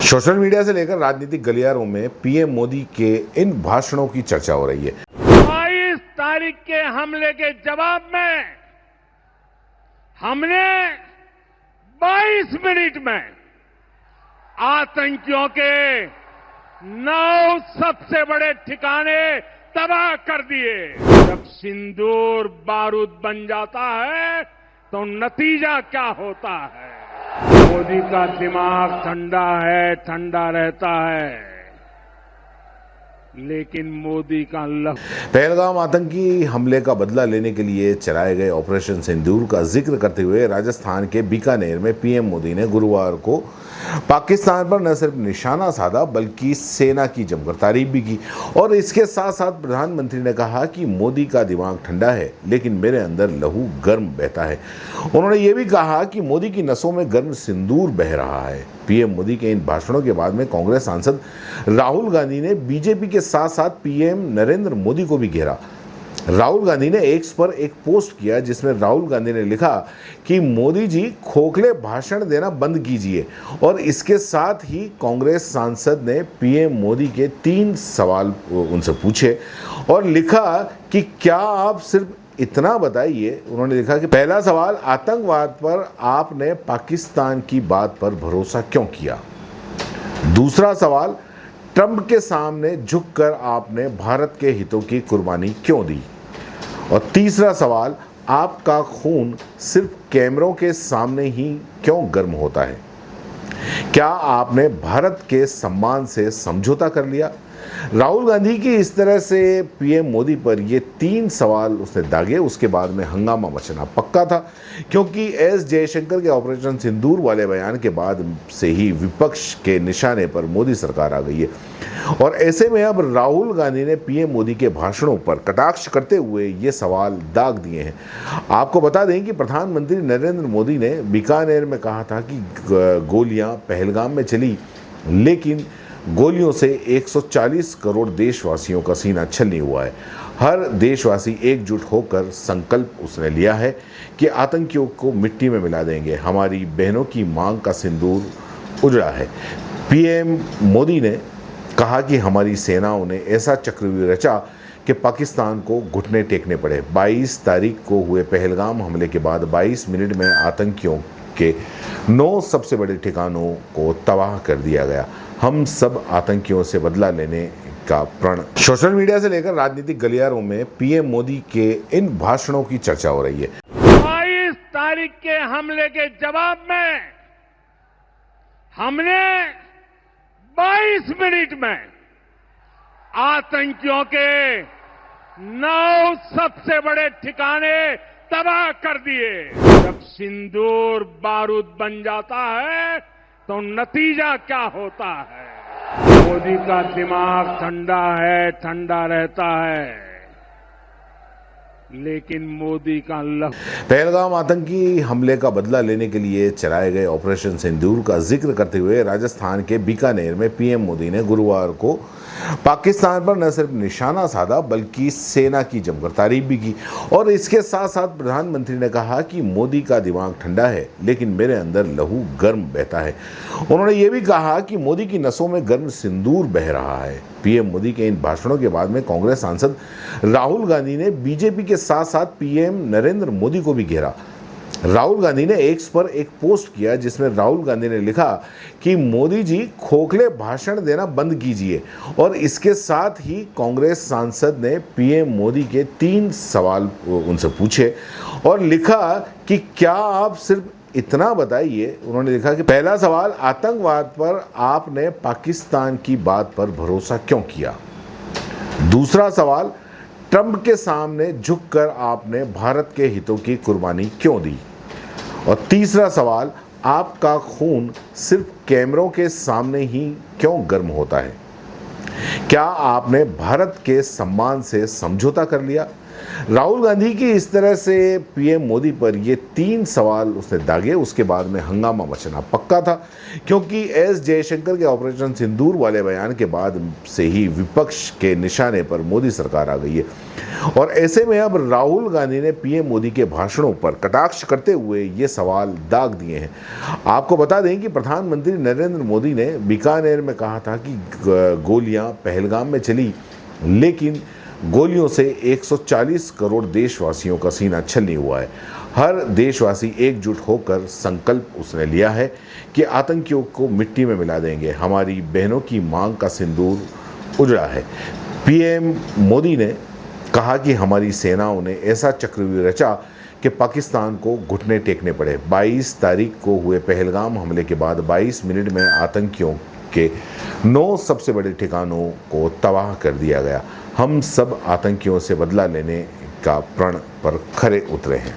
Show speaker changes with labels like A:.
A: Social media से लेकर राजनीतिक गलियारों में पीएम मोदी के इन भाषणों की चर्चा हो रही है।
B: 22 तारीख के हमले के जवाब में हमने 22 मिनट में आतंकियों के 9 सबसे बड़े ठिकाने तबाह कर दिए। जब सिंदूर बारूद बन जाता है तो नतीजा क्या होता है? मोदी का दिमाग ठंडा है, ठंडा रहता है, लेकिन मोदी का
A: पहलगाम आतंकी हमले का बदला लेने के लिए चलाए गए ऑपरेशन सिंदूर का जिक्र करते हुए राजस्थान के बीकानेर में पीएम मोदी ने गुरुवार को पाकिस्तान पर न सिर्फ निशाना साधा बल्कि सेना की जमकर तारीफ भी की। और इसके साथ साथ प्रधानमंत्री ने कहा कि मोदी का दिमाग ठंडा है लेकिन मेरे अंदर लहू गर्म बहता है। उन्होंने ये भी कहा कि मोदी की नसों में गर्म सिंदूर बह रहा है। पीएम मोदी के इन भाषणों के बाद में कांग्रेस सांसद राहुल गांधी ने बीजेपी के साथ साथ पीएम नरेंद्र मोदी को भी घेरा। राहुल गांधी ने एक्स पर एक पोस्ट किया जिसमें राहुल गांधी ने लिखा कि मोदी जी खोखले भाषण देना बंद कीजिए। और इसके साथ ही कांग्रेस सांसद ने पीएम मोदी के 3 सवाल उनसे पूछे और लिखा कि क्या आप सिर्फ इतना बताइए। उन्होंने लिखा कि पहला सवाल, आतंकवाद पर आपने पाकिस्तान की बात पर भरोसा क्यों किया? दूसरा सवाल, ट्रंप के सामने झुककर आपने भारत के हितों की कुर्बानी क्यों दी? और तीसरा सवाल, आपका खून सिर्फ कैमरों के सामने ही क्यों गर्म होता है? क्या आपने भारत के सम्मान से समझौता कर लिया? राहुल गांधी की इस तरह से पीएम मोदी पर ये 3 सवाल उसने दागे। उसके बाद में हंगामा मचना पक्का था, क्योंकि एस जयशंकर के ऑपरेशन सिंदूर वाले बयान के बाद से ही विपक्ष के निशाने पर मोदी सरकार आ गई है। और ऐसे में अब राहुल गांधी ने पीएम मोदी के भाषणों पर कटाक्ष करते हुए ये सवाल दाग दिए हैं। आपको बता दें कि प्रधानमंत्री नरेंद्र मोदी ने बीकानेर में कहा था कि गोलियां पहलगाम में चली, लेकिन गोलियों से 140 करोड़ देशवासियों का सीना छलनी हुआ है। हर देशवासी एकजुट होकर संकल्प उसने लिया है कि आतंकियों को मिट्टी में मिला देंगे। हमारी बहनों की मांग का सिंदूर उजड़ा है। पीएम मोदी ने कहा कि हमारी सेनाओं ने ऐसा चक्रव्यूह रचा कि पाकिस्तान को घुटने टेकने पड़े। 22 तारीख को हुए पहलगाम हमले के बाद 22 मिनट में आतंकियों के 9 सबसे बड़े ठिकानों को तबाह कर दिया गया। हम सब आतंकियों से बदला लेने का प्रण। सोशल मीडिया से लेकर राजनीतिक गलियारों में पीएम मोदी के इन भाषणों की चर्चा हो रही है।
B: 22 तारीख के हमले के जवाब में हमने 22 मिनट में आतंकियों के 9 सबसे बड़े ठिकाने तबाह कर दिए। जब सिंदूर बारूद बन जाता है तो नतीजा क्या होता है? मोदी का दिमाग ठंडा है, ठंडा रहता है, लेकिन मोदी का
A: पहलगाम आतंकी हमले का बदला लेने के लिए चलाए गए ऑपरेशन सिंदूर का जिक्र करते हुए राजस्थान के बीकानेर में पीएम मोदी ने गुरुवार को पाकिस्तान पर न सिर्फ निशाना साधा बल्कि सेना की जमकर तारीफ भी की। और इसके साथ साथ प्रधानमंत्री ने कहा कि मोदी का दिमाग ठंडा है लेकिन मेरे अंदर लहू गर्म बहता है। उन्होंने ये भी कहा कि मोदी की नसों में गर्म सिंदूर बह रहा है। पीएम मोदी के इन भाषणों के बाद में कांग्रेस सांसद राहुल गांधी ने बीजेपी के साथ साथ पीएम नरेंद्र मोदी को भी घेरा। राहुल गांधी ने एक्स पर एक पोस्ट किया जिसमें राहुल गांधी ने लिखा कि मोदी जी खोखले भाषण देना बंद कीजिए। और इसके साथ ही कांग्रेस सांसद ने पीएम मोदी के 3 सवाल उनसे पूछे और लिखा कि क्या आप सिर्फ इतना बताइए। उन्होंने लिखा कि पहला सवाल, आतंकवाद पर आपने पाकिस्तान की बात पर भरोसा क्यों किया? दूसरा सवाल, ट्रंप के सामने झुककर आपने भारत के हितों की कुर्बानी क्यों दी? और तीसरा सवाल, आपका खून सिर्फ कैमरों के सामने ही क्यों गर्म होता है? क्या आपने भारत के सम्मान से समझौता कर लिया? राहुल गांधी की इस तरह से पीएम मोदी पर ये 3 सवाल उसने दागे, उसके बाद में हंगामा मचना पक्का था, क्योंकि एस जयशंकर के ऑपरेशन सिंदूर वाले बयान के बाद से ही विपक्ष के निशाने पर मोदी सरकार आ गई है। और ऐसे में अब राहुल गांधी ने पीएम मोदी के भाषणों पर कटाक्ष करते हुए ये सवाल दाग दिए हैं। आपको बता दें कि प्रधानमंत्री नरेंद्र मोदी ने बीकानेर में कहा था कि गोलियां पहलगाम में चली, लेकिन गोलियों से 140 करोड़ देशवासियों का सीना छलनी हुआ है। हर देशवासी एकजुट होकर संकल्प उसने लिया है कि आतंकियों को मिट्टी में मिला देंगे। हमारी बहनों की मांग का सिंदूर उजड़ा है। पीएम मोदी ने कहा कि हमारी सेनाओं ने ऐसा चक्रव्यूह रचा कि पाकिस्तान को घुटने टेकने पड़े। 22 तारीख को हुए पहलगाम हमले के बाद 22 मिनट में आतंकियों के 9 सबसे बड़े ठिकानों को तबाह कर दिया गया। हम सब आतंकियों से बदला लेने का प्रण पर खरे उतरे हैं।